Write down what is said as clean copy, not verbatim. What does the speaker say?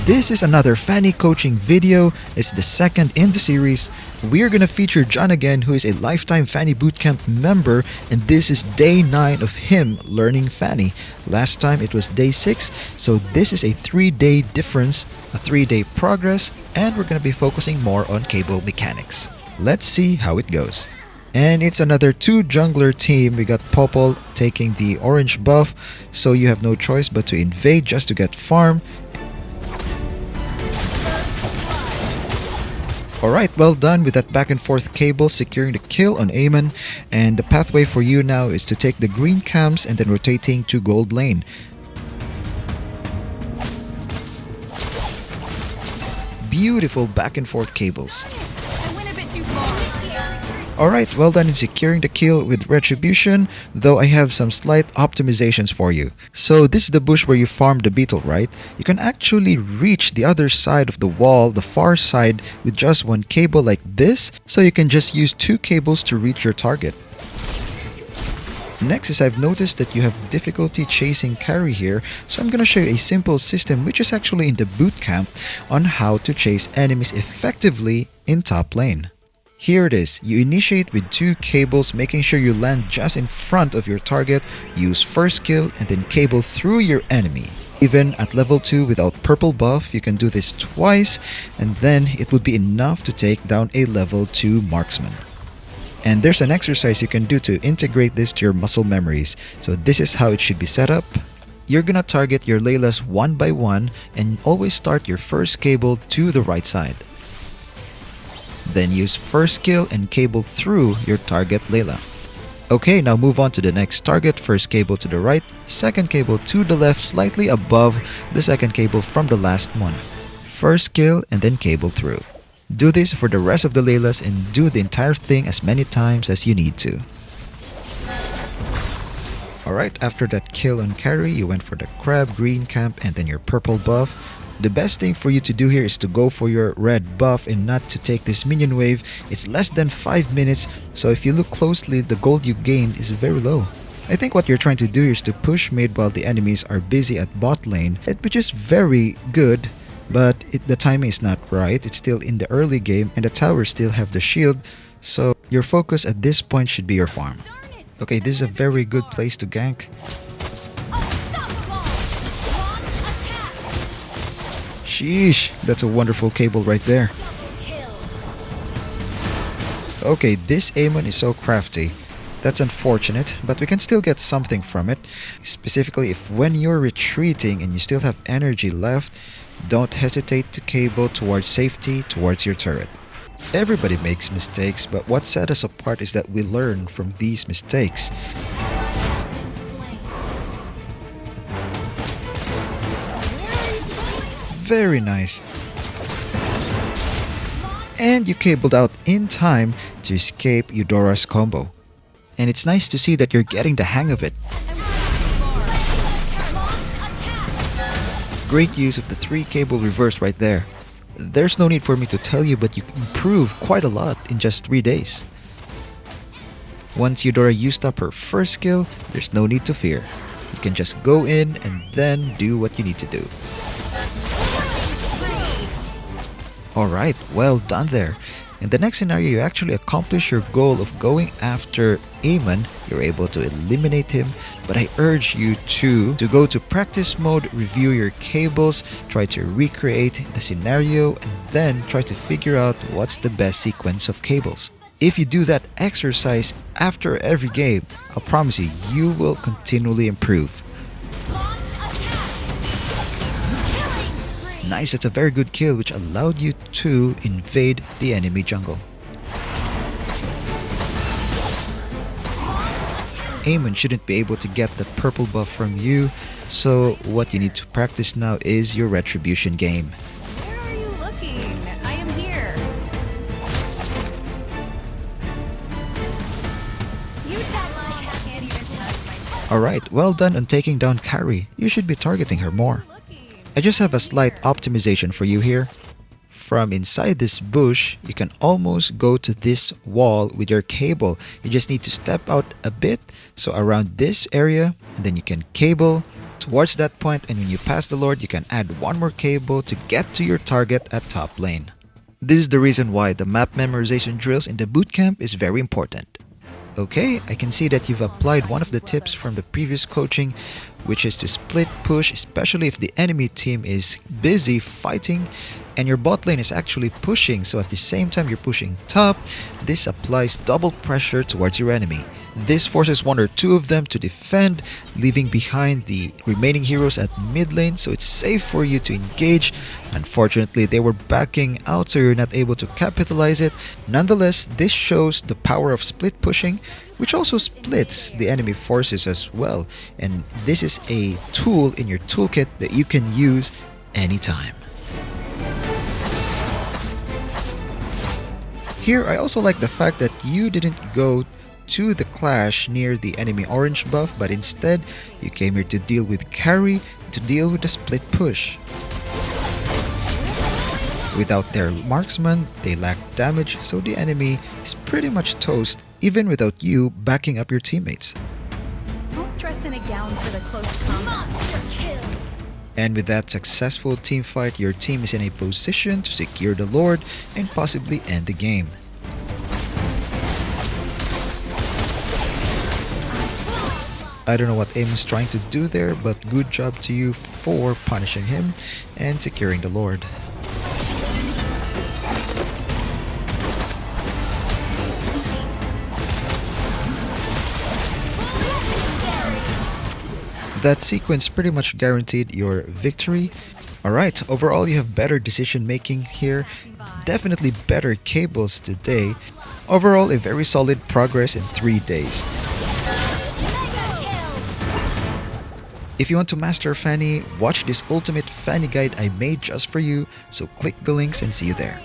This is another Fanny coaching video. It's the second in the series. We're gonna feature John again, who is a lifetime Fanny Bootcamp member, and this is day 9 of him learning Fanny. Last time it was day 6, so this is a 3-day difference, a 3-day progress, and we're gonna be focusing more on cable mechanics. Let's see how it goes. And it's another 2 jungler team. We got Popol taking the orange buff, so you have no choice but to invade just to get farm. Alright, well done with that back and forth cable securing the kill on Amon. And the pathway for you now is to take the green camps and then rotating to gold lane. Beautiful back and forth cables. Alright, well done in securing the kill with Retribution, though I have some slight optimizations for you. So this is the bush where you farm the beetle, right? You can actually reach the other side of the wall, the far side, with just 1 cable like this, so you can just use 2 cables to reach your target. Next is I've noticed that you have difficulty chasing carry here, so I'm gonna show you a simple system which is actually in the bootcamp on how to chase enemies effectively in top lane. Here it is. You initiate with 2 cables, making sure you land just in front of your target, use first kill, and then cable through your enemy. Even at level 2 without purple buff, you can do this twice, and then it would be enough to take down a level 2 marksman. And there's an exercise you can do to integrate this to your muscle memories. So this is how it should be set up. You're gonna target your Laylas one by one, and always start your first cable to the right side. Then use first kill and cable through your target Layla. Okay, now move on to the next target. First cable to the right, second cable to the left, slightly above the second cable from the last one. First kill and then cable through. Do this for the rest of the Laylas and do the entire thing as many times as you need to. Alright, after that kill on carry, you went for the crab, green camp, and then your purple buff. The best thing for you to do here is to go for your red buff and not to take this minion wave. It's less than 5 minutes, so if you look closely, the gold you gained is very low. I think what you're trying to do is to push mid while the enemies are busy at bot lane, which is very good, but the timing is not right. It's still in the early game and the towers still have the shield, so your focus at this point should be your farm. Okay, this is a very good place to gank. Sheesh, that's a wonderful cable right there. Okay, this Amon is so crafty. That's unfortunate, but we can still get something from it. Specifically, if when you're retreating and you still have energy left, don't hesitate to cable towards safety, towards your turret. Everybody makes mistakes, but what set us apart is that we learn from these mistakes. Very nice. And you cabled out in time to escape Eudora's combo. And it's nice to see that you're getting the hang of it. Great use of the 3 cable reverse right there. There's no need for me to tell you, but you improve quite a lot in just 3 days. Once Eudora used up her first skill, there's no need to fear. You can just go in and then do what you need to do. Alright, well done there. In the next scenario, you actually accomplish your goal of going after Amon. You're able to eliminate him, but I urge you to go to practice mode, review your cables, try to recreate the scenario, and then try to figure out what's the best sequence of cables. If you do that exercise after every game, I'll promise you, you will continually improve. Nice, that's a very good kill which allowed you to invade the enemy jungle. Amon shouldn't be able to get the purple buff from you, so what you need to practice now is your retribution game. Where are you looking? I am here. You tell Mom I can't even touch my Alright, well done on taking down Carrie. You should be targeting her more. I just have a slight optimization for you here. From inside this bush, you can almost go to this wall with your cable. You just need to step out a bit, so around this area, and then you can cable, towards that point, and when you pass the Lord, you can add one more cable to get to your target at top lane. This is the reason why the map memorization drills in the bootcamp is very important. Okay, I can see that you've applied one of the tips from the previous coaching, which is to split push, especially if the enemy team is busy fighting and your bot lane is actually pushing, so at the same time you're pushing top, this applies double pressure towards your enemy. This forces one or two of them to defend, leaving behind the remaining heroes at mid lane, so it's safe for you to engage. Unfortunately, they were backing out, so you're not able to capitalize it. Nonetheless, this shows the power of split pushing, which also splits the enemy forces as well, and this is a tool in your toolkit that you can use anytime. Here, I also like the fact that you didn't go to the clash near the enemy orange buff, but instead you came here to deal with carry, to deal with the split push. Without their marksman, they lack damage, so the enemy is pretty much toast even without you backing up your teammates. Don't dress in a gown for the close combat. Monster kill. And with that successful team fight, your team is in a position to secure the Lord and possibly end the game. I don't know what Aim is trying to do there, but good job to you for punishing him and securing the Lord. That sequence pretty much guaranteed your victory. Alright, overall you have better decision making here, definitely better cables today. Overall, a very solid progress in 3 days. If you want to master Fanny, watch this ultimate Fanny guide I made just for you, so click the links and see you there.